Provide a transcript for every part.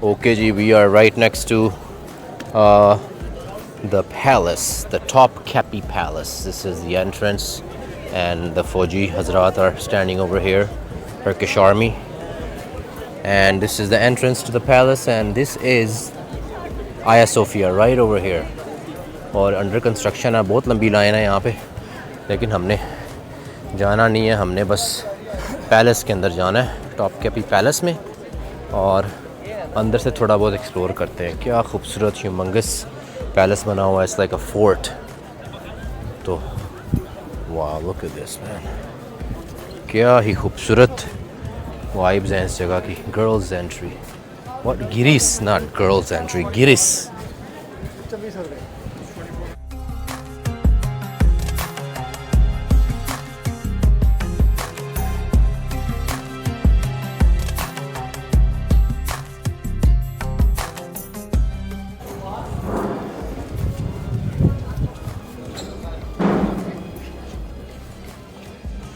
Okay, ji, we are right next to the palace, the Top Capi Palace. This is the entrance, and the Fauji Hazrat are standing over here, Turkish army. And this is the entrance to the palace, and this is Hagia Sophia right over here. और under construction है, बहुत लंबी line है यहाँ पे, लेकिन हमने जाना नहीं है, हमने बस पैलेस के अंदर जाना है, टॉप कैपी पैलेस में, और अंदर से थोड़ा बहुत एक्सप्लोर करते हैं। क्या खूबसूरत ह्यूमंगस पैलेस बना हुआ है, इट्स लाइक अ फोर्ट। तो वाह, लुक एट दिस मैन, क्या ही खूबसूरत वाइब्स हैं इस जगह की। गर्ल्स एंट्री, व्हाट, गिरिस, नॉट गर्ल्स एंट्री, गिरिस।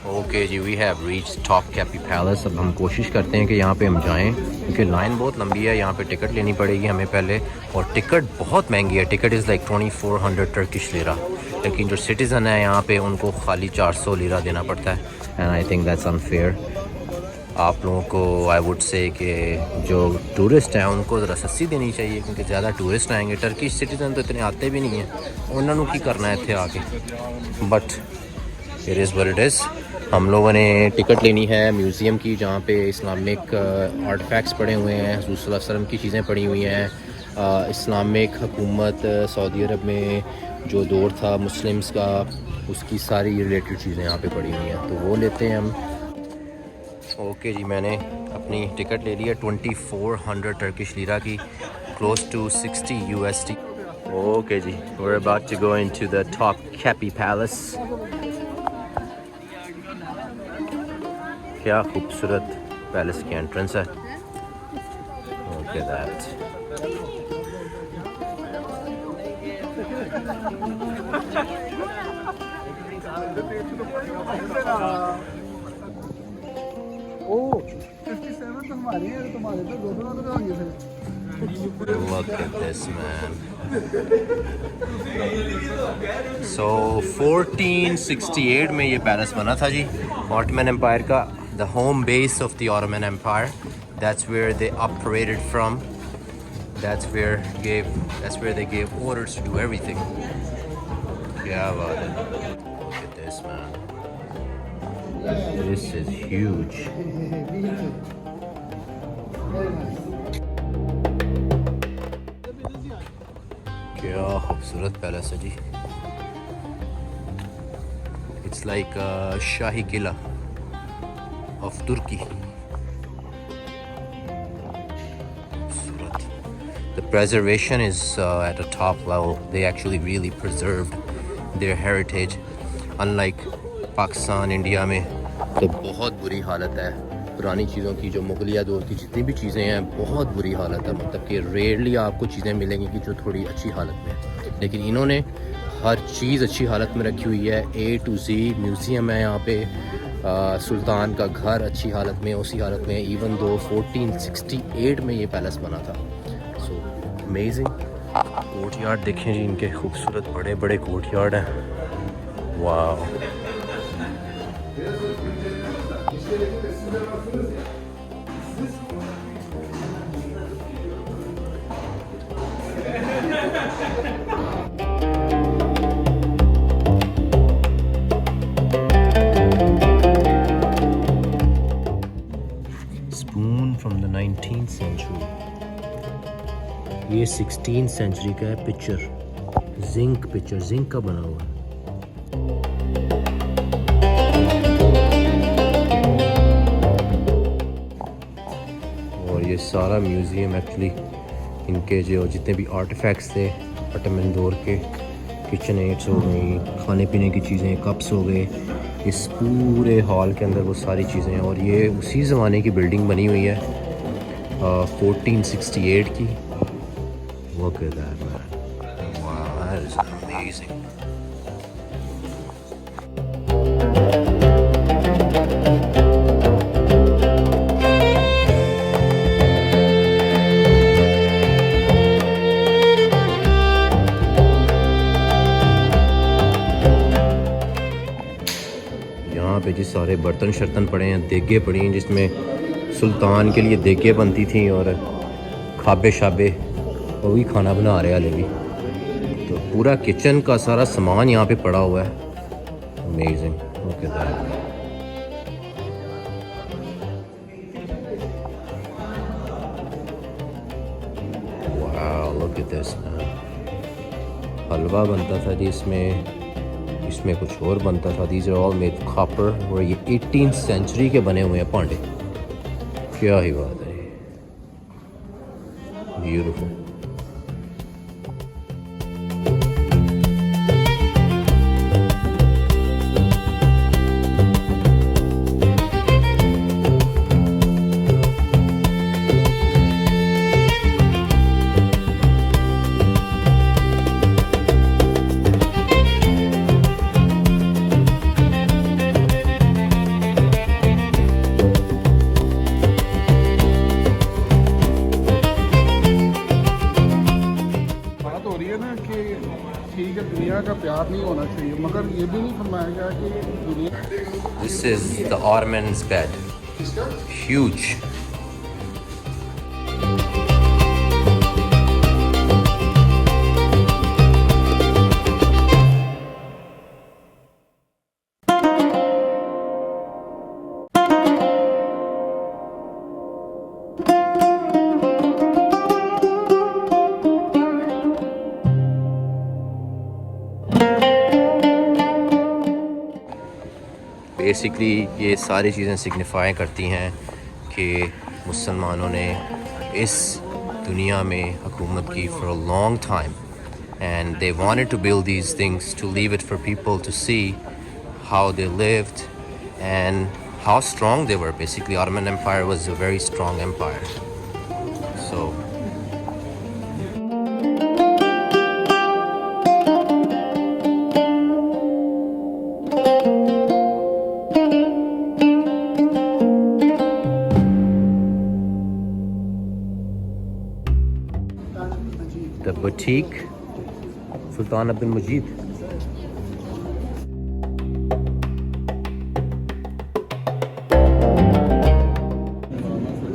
ओके जी, we have reach Topkapi palace. अब हम कोशिश करते हैं कि यहाँ पे हम जाएं, क्योंकि लाइन बहुत लंबी है, यहाँ पे टिकट लेनी पड़ेगी हमें पहले, और टिकट बहुत महंगी है। Ticket is like 2400 Turkish lira, लेकिन जो सिटीज़न है यहाँ पे उनको खाली 400 लिरा देना पड़ता है, and I think that's unfair. आप लोगों को आई वुड से कि जो टूरिस्ट हैं उनको ज़रा सस्ती देनी चाहिए, क्योंकि ज़्यादा टूरिस्ट आएंगे, टर्किश सिटीज़न तो इतने आते भी नहीं हैं, उन्होंने की करना है इतने आके। But it is what it is. हम लोगों ने टिकट लेनी है म्यूज़ियम की, जहाँ पे इस्लामिक आर्टफैक्ट्स पड़े हुए हैं, हुज़ूर सल्लल्लाहु अलैहि वसल्लम की चीज़ें पड़ी हुई हैं, इस्लामिक हुकूमत सऊदी अरब में जो दौर था मुस्लिम्स का, उसकी सारी रिलेटेड चीज़ें यहाँ पे पड़ी हुई हैं, तो वो लेते हैं हम। ओके जी, मैंने अपनी टिकट ले ली है 2400 टर्किश लीरा की, क्लोज टू 60 USD। ओके जी, we are about to go into the Topkapi palace. क्या खूबसूरत पैलेस की एंट्रेंस है, okay that. Look at this man. So 1468 में ये पैलेस बना था जी, ऑटोमन एम्पायर का, the home base of the Ottoman Empire. That's where they operated from. That's where they gave orders to do everything. क्या बात है, look at this man. This is huge. क्या खूबसूरत पैलेस है जी। It's like a shahi Qila of Turkey. The preservation is at a top level. They actually really preserved their heritage. Unlike Pakistan, India में तो बहुत बुरी हालत है पुरानी चीज़ों की, जो मुगलिया दौर की जितनी भी चीज़ें हैं बहुत बुरी हालत है, मतलब कि रेयरली आपको चीज़ें मिलेंगी कि जो थोड़ी अच्छी हालत में है, लेकिन इन्होंने हर चीज़ अच्छी हालत में रखी हुई है। A to Z म्यूज़ियम है यहाँ पे, सुल्तान का घर अच्छी हालत में, उसी हालत में, इवन दो 1468 में ये पैलेस बना था। So amazing. कोर्ट यार्ड देखें जी, इनके खूबसूरत बड़े बड़े कोर्ट यार्ड हैं, वाह। Spoon from the 19th century, ये 16th सेंचुरी का है पिक्चर, जिंक का बना हुआ है। और ये सारा म्यूज़ियम एक्चुअली इनके जो जितने भी आर्टिफैक्ट्स थे ऑटोमन दौर के, किचन एड्स हो गई, खाने पीने की चीज़ें, कप्स हो गए, इस पूरे हॉल के अंदर वो सारी चीज़ें हैं। और ये उसी ज़माने की बिल्डिंग बनी हुई है, 1468 की। Look at that man, wow, that is amazing. पे जी सारे बर्तन शर्तन पड़े हैं, देगे पड़ी हैं जिसमें सुल्तान के लिए देगे बनती थी और खाबे शाबे वो भी खाना बना रहे हाले भी। तो पूरा किचन का सारा सामान यहाँ पे पड़ा हुआ है। Amazing, look at that. Wow, look at this man. हलवा बनता था जी इसमें, इसमें कुछ और बनता था। These are all made copper और ये 18th सेंचुरी के बने हुए हैं भांडे। क्या ही बात है, ब्यूटीफुल। ठीक है, दुनिया का प्यार नहीं होना चाहिए, मगर ये भी नहीं फरमाया गया कि दुनिया। This is the Ottoman's bed. Huge. Basically ये सारी चीज़ें सिग्निफाई करती हैं कि मुसलमानों ने इस दुनिया में हुकूमत की for a long time, and they wanted to build these things to leave it for people to see how they lived and how strong they were. Basically Ottoman empire was a very strong empire. So the boutique Sultan Abdul Majid.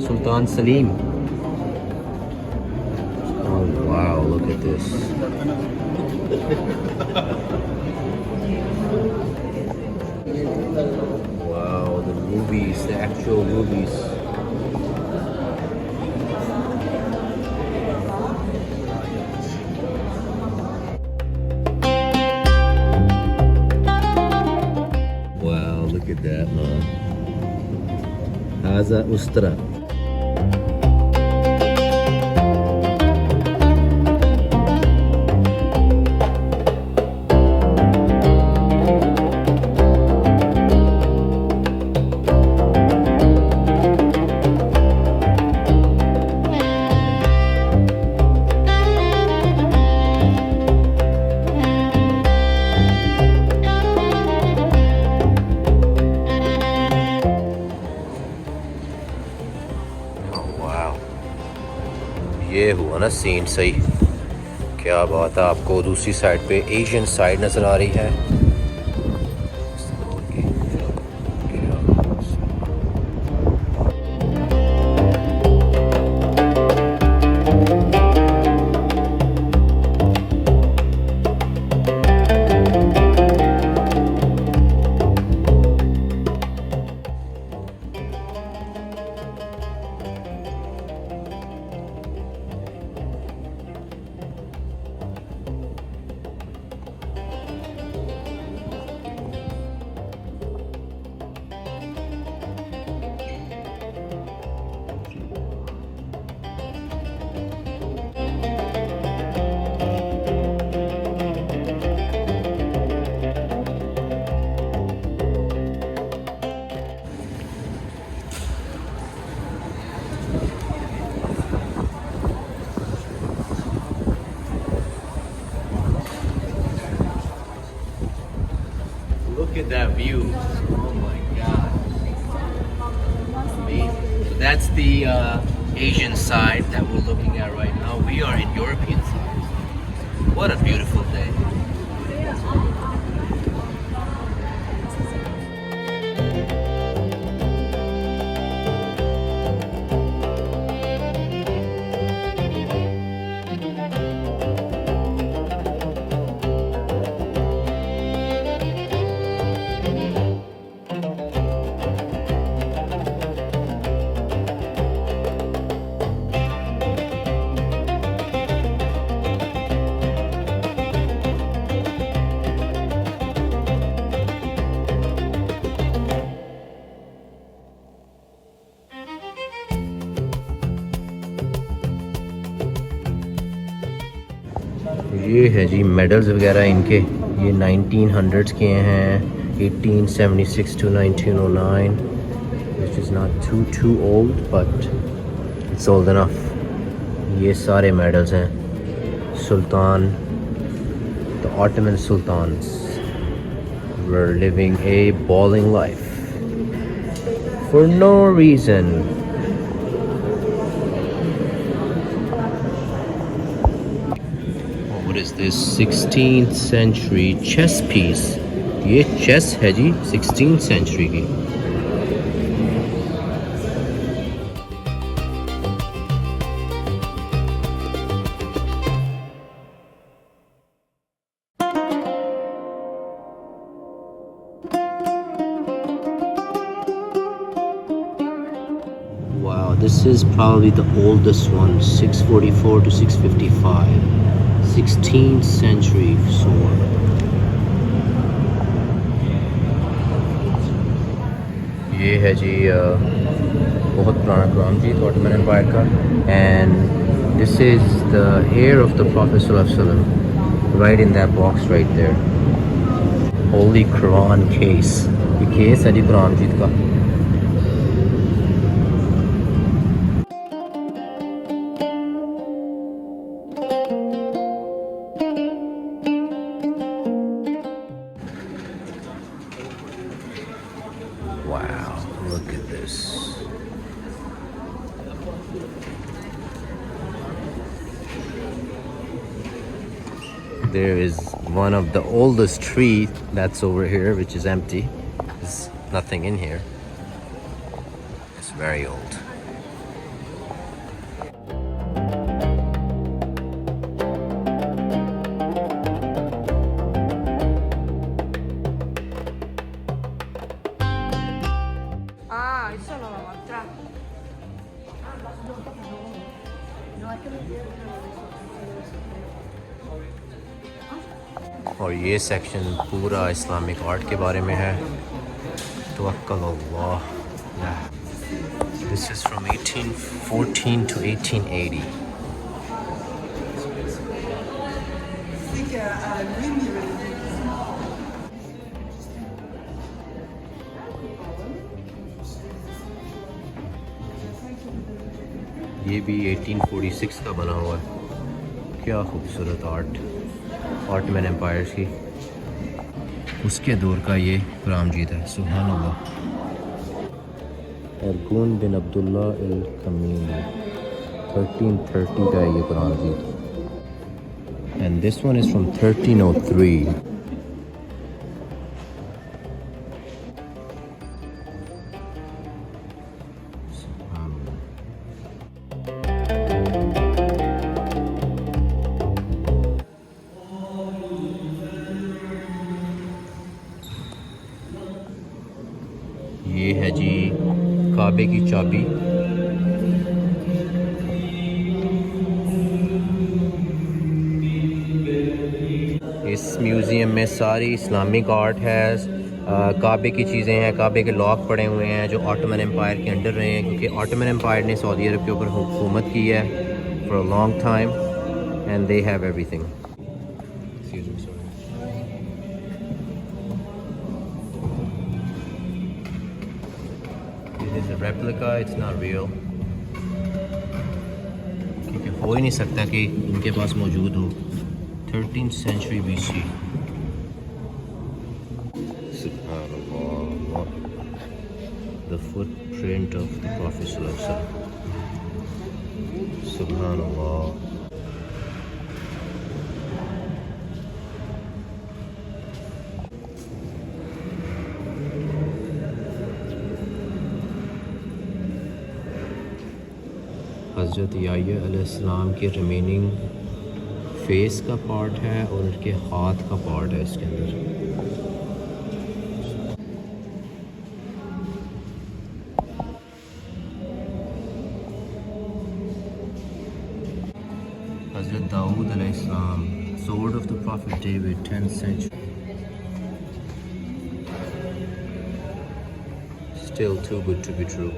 Sultan Salim. Oh wow, look at this. Wow, the rubies, the actual rubies. Look at that, man. Haza Ustra. ये हुआ ना scene सही, क्या बात है। आपको दूसरी side पे एशियन साइड नज़र आ रही है। Look at that view. Oh my God. Amazing. So that's the Asian side that we're looking at right now. We are in European side. What a beautiful day. ये है जी medals वगैरह इनके, ये 1900s के हैं, 1876 to 1909, which is not too old but it's old enough. ये सारे medals हैं. Sultan, the Ottoman sultans were living a balling life for no reason. What is this 16th century chess piece? ये chess है जी 16th century की. Wow, this is probably the oldest one, 644 to 655. 16th century sword. ये है जी बहुत पुराना Quran Ottoman Empire का, and this is the hair of the Prophet Sallallahu Alaihi Wasallam, right in that box right there. Holy Quran case. ये case है जी कुरान मजीद का. Wow, look at this. There is one of the oldest tree that's over here, which is empty. There's nothing in here. It's very old. और ये section पूरा Islamic art के बारे में है. तवक्कल अल्लाह. This is from 1814 to 1880. ये भी 1846 का बना हुआ है. क्या खूबसूरत आर्ट ऑटोमन एम्पायर की, उसके दौर का ये कुरान मजीद है. सुभान अल्लाह. अरगून बिन अब्दुल्ला अल कमीनी, 1330 का है ये Quran Majeed. And this one is from 1303. ये है जी काबे की चाबी. इस म्यूज़ियम में सारी इस्लामिक आर्ट है. काबे की चीज़ें हैं, काबे के लॉक पड़े हुए हैं जो ऑटोमन एम्पायर के अंडर रहे हैं, क्योंकि ऑटोमन एम्पायर ने सऊदी अरब के ऊपर हुकूमत की है for a long time, and they have everything. It is a replica, it's not real. क्योंकि हो ही नहीं सकता कि इनके पास मौजूद हो. 13th century BC. Subhanallah. The footprint of the Prophet Sallallahu Alaihi Wasallam. Subhanallah. हज़रत याह्या अलैहिस्सलाम के रिमेनिंग फेस का पार्ट है और उनके हाथ का पार्ट है इसके अंदर. हज़रत दाऊद अलैहिस्सलाम, sword of the Prophet David, 10th century. Still too good to be true.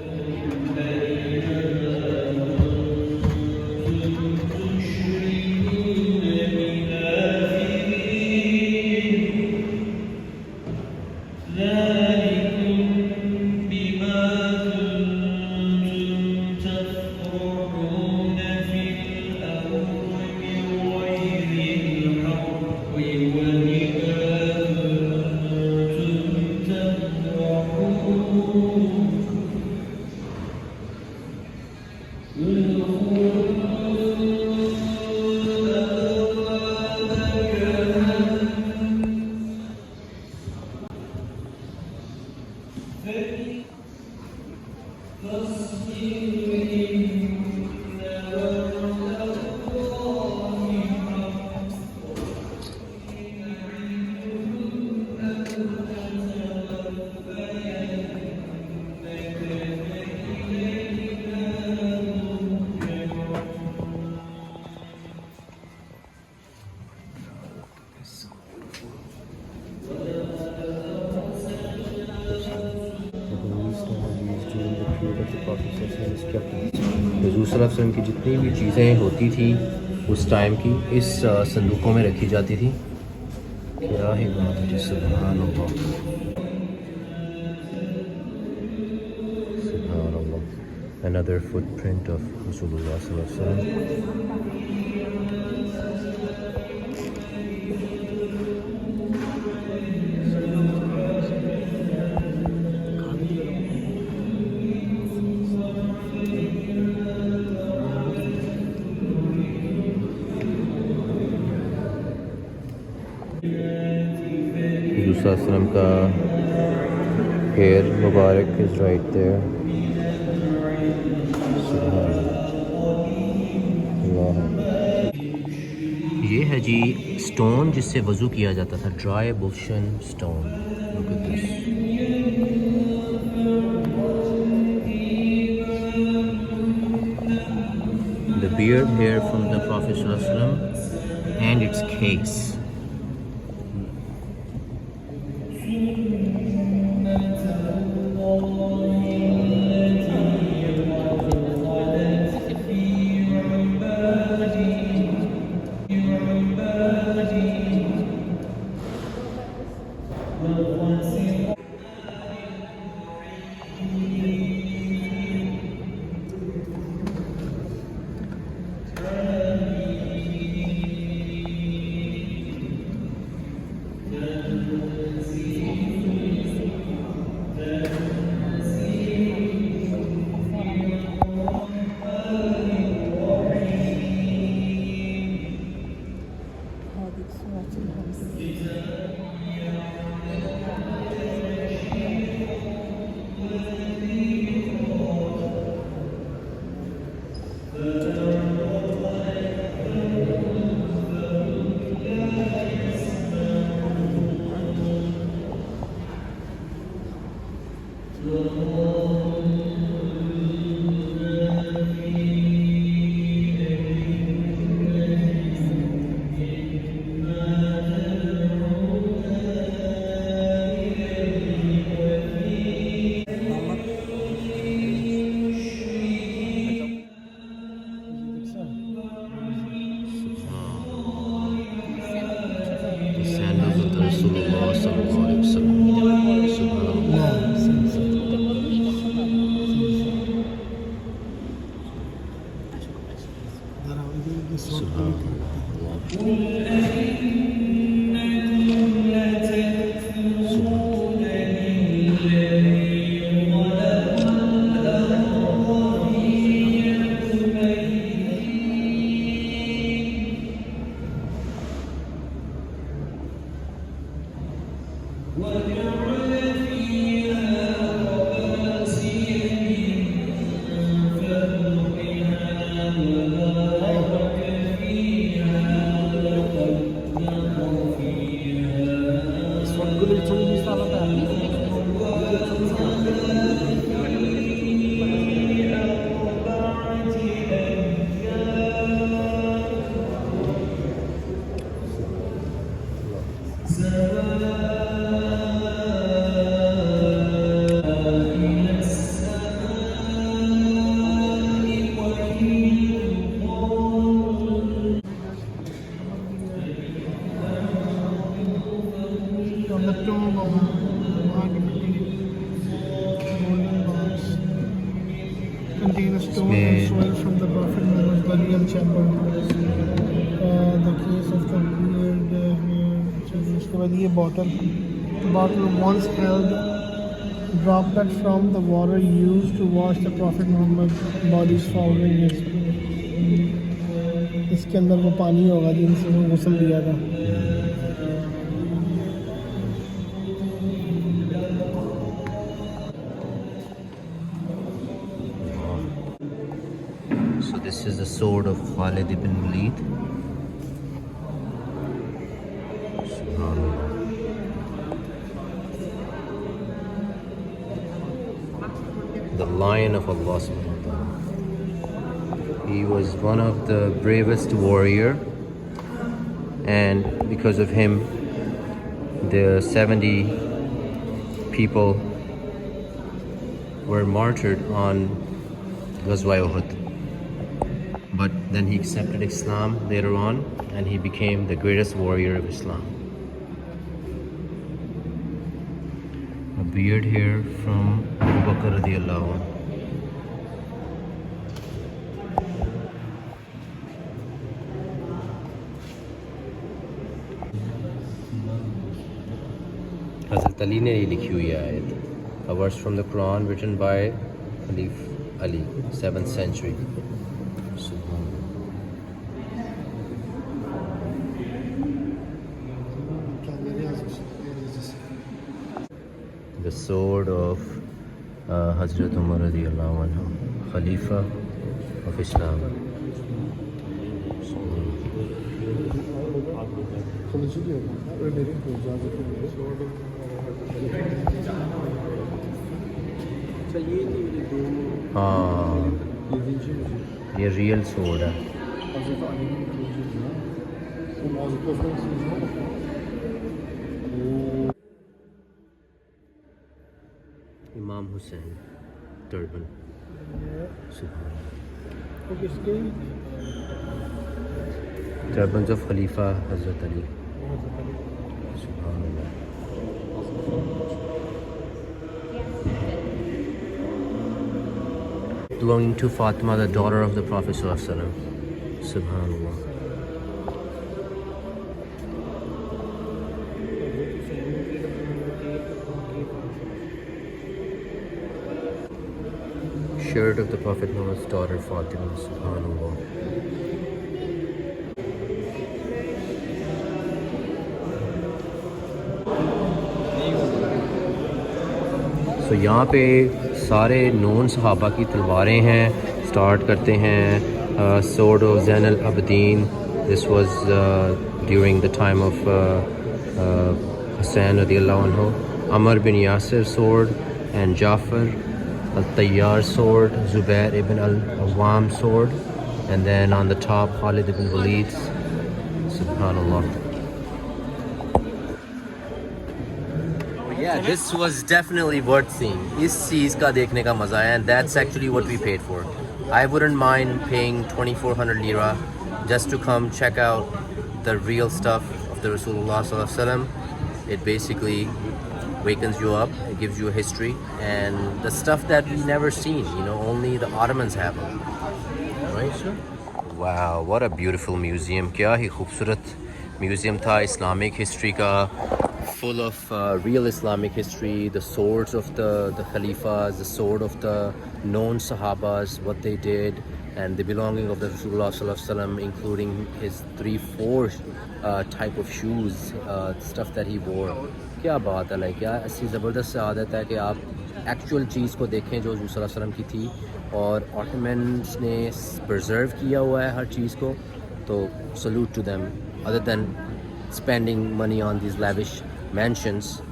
हुज़ूर सल्लल्लाहु अलैहि वसल्लम की जितनी भी चीज़ें होती थी उस टाइम की इस संदूकों में रखी जाती थी। क्या ही बात है जी, सुभान अल्लाह, सुभान अल्लाह। Another footprint of Rasulullah sallallahu alaihi wasallam. Rasulullah का hair Mubarak is right there. ये है जी स्टोन जिससे वज़ू किया जाता था, ड्राई बुशन stone. Look at this. The beard hair from the Prophet sallallahu alaihi wasallam and its case. Contain a stone and soil from the Prophet Muhammad's burial chamber. The case of the beard here. उसके बाद ये bottle once held droplet from the water used to wash the Prophet Muhammad's bodies following his. इसके अंदर वो पानी होगा जिनसे वो गुस्ल दिया था. So this is the sword of Khalid ibn Walid. The lion of Allah subhanahu wa ta'ala. He was one of the bravest warrior, and because of him the 70 people were martyred on Ghazwa Uhud. But then he accepted Islam later on and he became the greatest warrior of Islam. A beard here from Abu Bakr radiallahu anhu. Hazrat Ali ने ये लिखी हुई आयत, a verse from the Quran written by Khalif Ali, 7th century. The sword of Hazrat Umar radiallahu anhu, Khalifa of Islam. हाँ, ये real sword है. Imam Hussein, turban. Turbans of Khalifa Hazrat Ali. Subhanallah. Belonging to Fatima, the daughter of the Prophet Sallallahu Alaihi Wasallam. Subhanallah. Shirt of the Prophet Muhammad's daughter Fatima. Subhanallah. So यहाँ पे सारे non सहाबा की तलवारें हैं. Start करते हैं sword of Zain al-Abidin. This was during the time of Hussein radiallahu anhu. Amr bin Yasir sword and Jafar al-Tayyar sword, Zubair ibn al-Awwam sword, and then on the top Khalid ibn Walid. Subhanallah. Yeah, this was definitely worth seeing. इस चीज़ का देखने का मज़ा आया, and that's actually what we paid for. I wouldn't mind paying 2,400 lira just to come check out the real stuff of the Rasulullah Sallallahu Alaihi Wasallam. It basically wakens you up, it gives you a history, and the stuff that we never seen, you know, only the Ottomans have them. Right, sir? Wow, what a beautiful museum. क्या ही खूबसूरत museum था Islamic history का, full of real Islamic history, the swords of the Khalifas, the sword of the known Sahabas, what they did, and the belonging of the Rasulullah Sallallahu Alaihi Wasallam, including his 3-4 type of shoes, stuff that he wore. क्या बात है, like यार ऐसी ज़बरदस्त आदत है कि आप एक्चुअल चीज़ को देखें जो रसूल सल्लल्लाहु अलैहि वसल्लम की थी, और ऑटोमन्स ने प्रिजर्व किया हुआ है हर चीज़ को, तो salute to them. Other than spending money on these lavish mansions,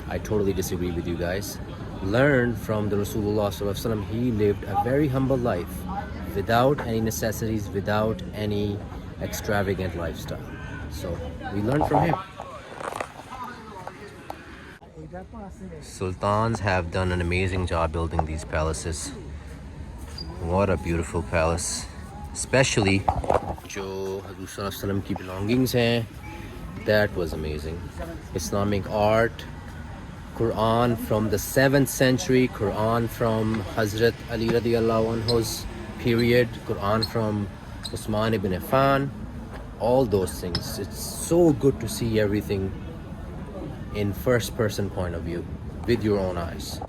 I totally disagree with you guys. Learn from the Rasulullah Sallallahu Alaihi Wasallam. He lived a very humble life without any necessities, without any extravagant lifestyle. So we learn from him. Sultans have done an amazing job building these palaces. What a beautiful palace. Especially जो हज़रत सल्लल्लाहु अलैहि वसल्लम की belongings हैं. That was amazing. Islamic art, Quran from the 7th century, Quran from Hazrat Ali radiallahu anhu's period, Quran from Usman ibn Affan, all those things. It's so good to see everything in first person point of view with your own eyes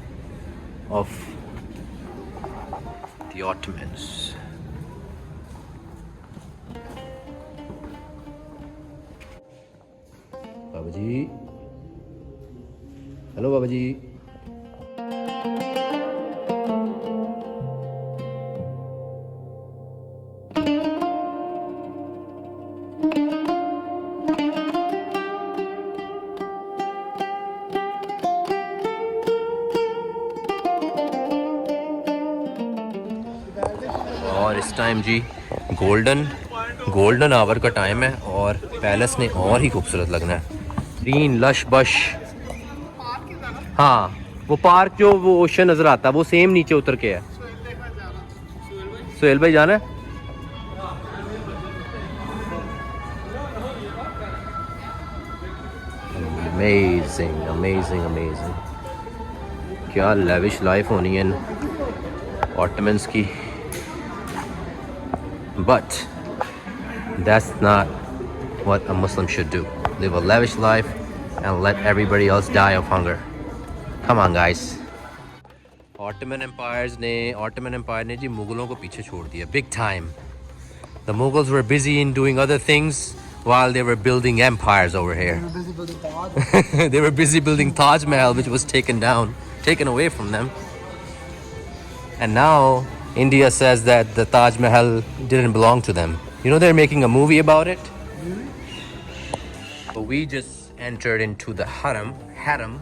of the Ottomans. बाबा जी, hello बाबा जी. और इस time जी golden hour का time है, और पैलेस ने और ही खूबसूरत लगना है. Green lush bush. हाँ, वो पार्क जो वो ओशन नज़र आता है वो सेम नीचे उतर के है. सुहेल भाई जाना है? अमेजिंग अमेजिंग अमेजिंग, क्या लेविश लाइफ होनी है इन ऑटोमन्स की, but that's not what a Muslim should do, live a lavish life and let everybody else die of hunger. Come on guys. Ottoman Empire ने जी मुगलों को पीछे छोड़ दिया big time. The Mughals were busy in doing other things while they were building empires over here. They were busy building Taj Mahal, which was taken away from them. And now India says that the Taj Mahal didn't belong to them. You know, they're making a movie about it. But we just entered into the Haram,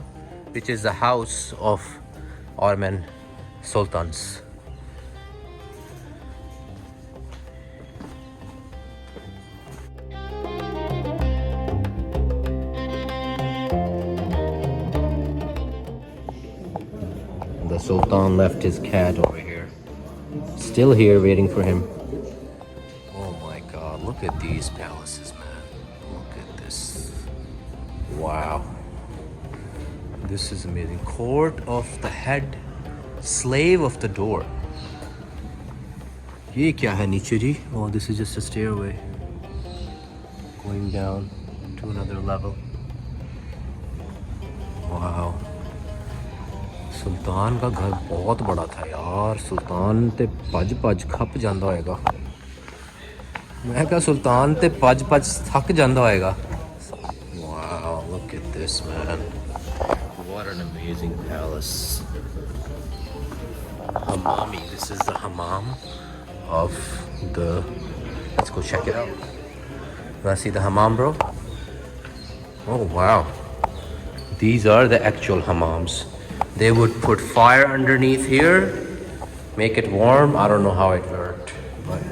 which is the house of Ottoman sultans. The Sultan left his cat over here, still here waiting for him. Oh my God, look at these palaces, man. Look at this. Wow, this is amazing. Court of the head, slave of the door. ये क्या है नीचे जी? Oh, this is just a stairway going down to another level. Wow. सुल्तान का घर बहुत बड़ा था यार, सुल्तान ते पज खप जांदा होएगा। मैं क्या सुल्तान ते पज थक जांदा होएगा। Look at this, man. What an amazing palace. Hammami. This is the hammam of the... Let's go check it out. You wanna see the hammam, bro? Oh, wow. These are the actual hammams. They would put fire underneath here, make it warm. I don't know how it worked, but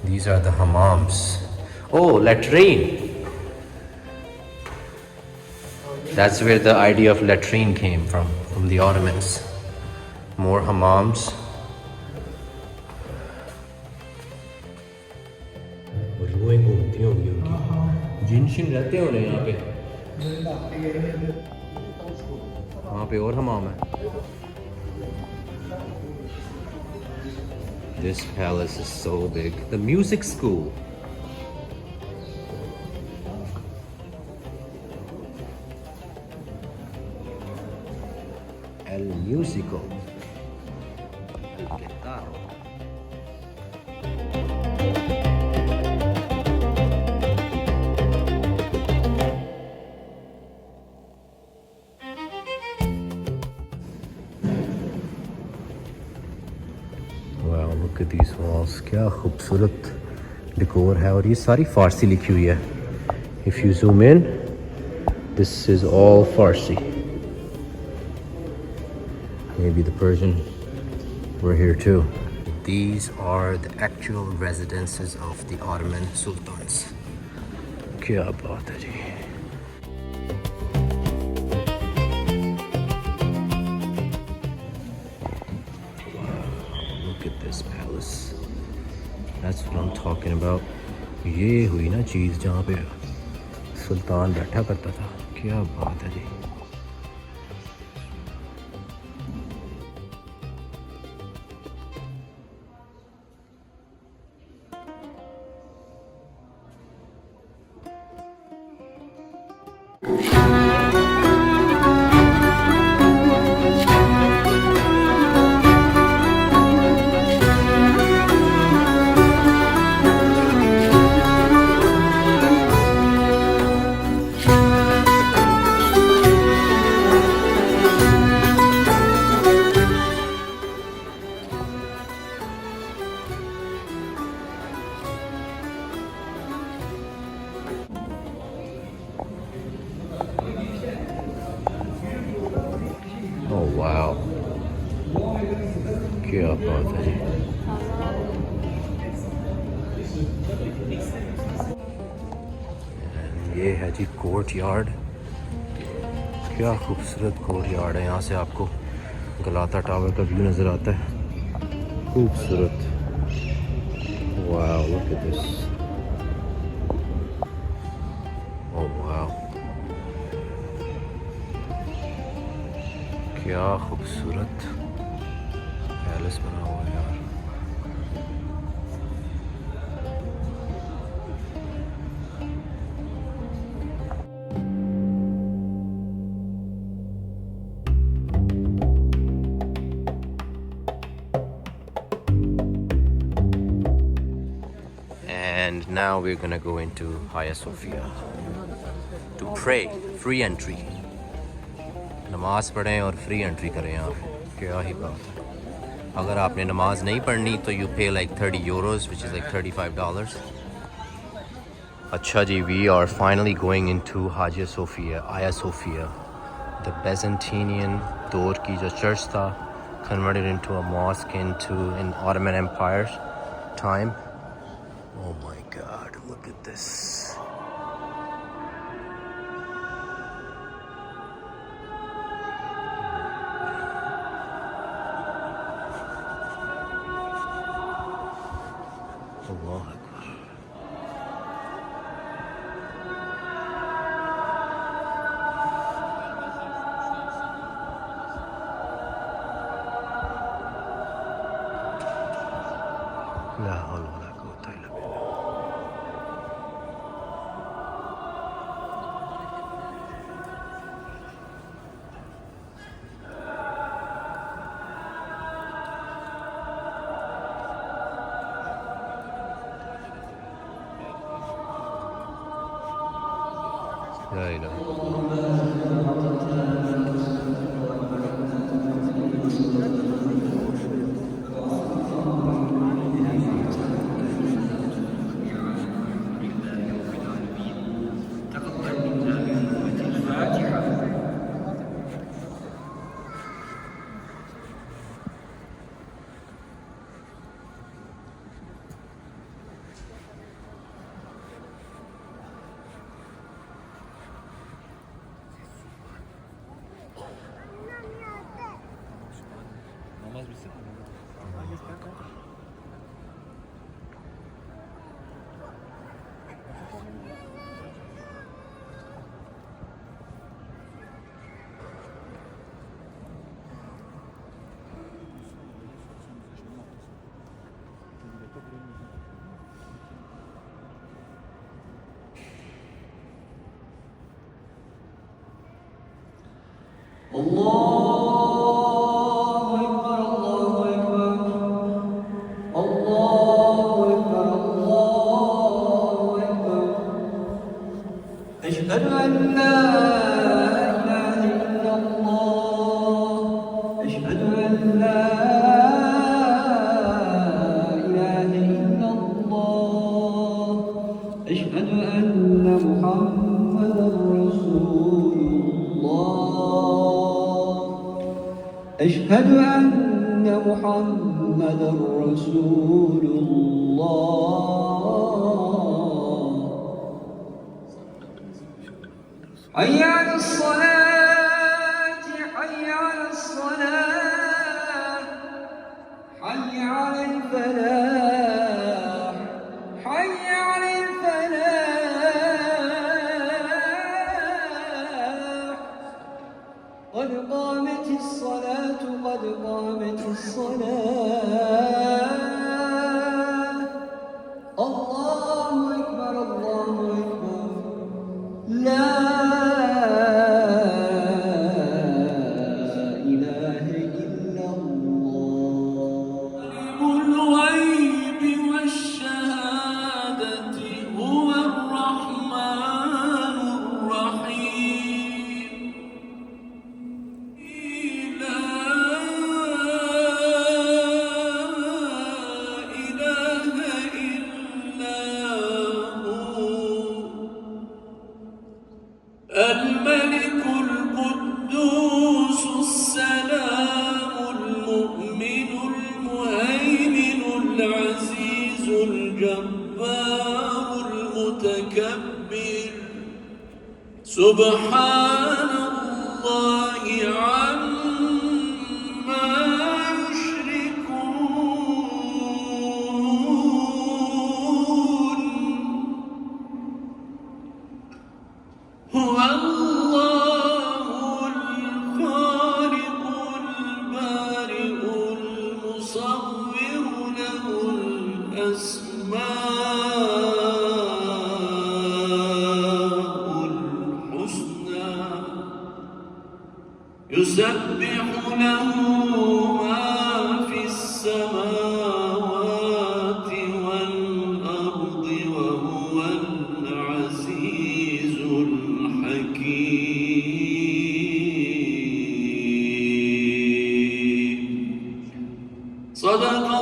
these are the hammams. Oh, latrine. That's where the idea of latrine came from the Ottomans. More hammams. रूहें घूमती होंगी उनकी, जिन Shin रहते होंगे यहाँ पे। वहाँ पे और हमाम है। This palace is so big. The music school. El Musico. El Guitarro. Wow, look at these walls. क्या खूबसूरत डेकोर है, और ये सारी फारसी लिखी हुई है. If you zoom in, this is all Farsi. Maybe the Persian were here too. These are the actual residences of the Ottoman sultans. क्या बात है जी. Look at this palace. That's what I'm talking about. ये हुई ना चीज़ जहाँ पे सुल्तान बैठा करता था. क्या बात है जी. Oh wow, क्या बात है जी. ये है जी कोर्ट यार्ड. क्या खूबसूरत कोर्ट यार्ड है. यहाँ से आपको गलाता टावर का व्यू नज़र आता है. खूबसूरत। Wow, look at this. Oh wow, क्या खूबसूरत पैलेस बना हुआ है यार। And now we're gonna go into Hagia Sophia to pray, free entry। नमाज पढ़ें और फ्री एंट्री करें आप, क्या ही बात है। अगर आपने नमाज नहीं पढ़नी तो you pay like 30 euros which is like $35। अच्छा जी, we are finally going into Hagia Sophia, Aya Sophia, the Byzantinian दौर की जो चर्च था, converted into a mosque into in Ottoman empire time. Oh my god, look at this. अल्लाह अकबर। ला हौला वला कुव्वता इल्ला बिल्लाह। ला इलाहा أشهد أن لا إله إلا الله أشهد أن لا إله إلا الله أشهد أن محمدا رسول الله أشهد أن محمدا رسول الله حي على الصلاة حي على الصلاة حي على الفلاح حي على الفلاح قد قامت الصلاة قد قامت الصلاة الله أكبر الله أكبر لا إله إلا الله عالم الغيب والشهادة هو الرحمن الرحيم لا إله إلا هو الملك القدوس السلام المؤمن المهيمن العزيز الجبار المتكبر سبحان الله عما يشركون يسبح له ما في السماوات والأرض وهو العزيز الحكيم. صدق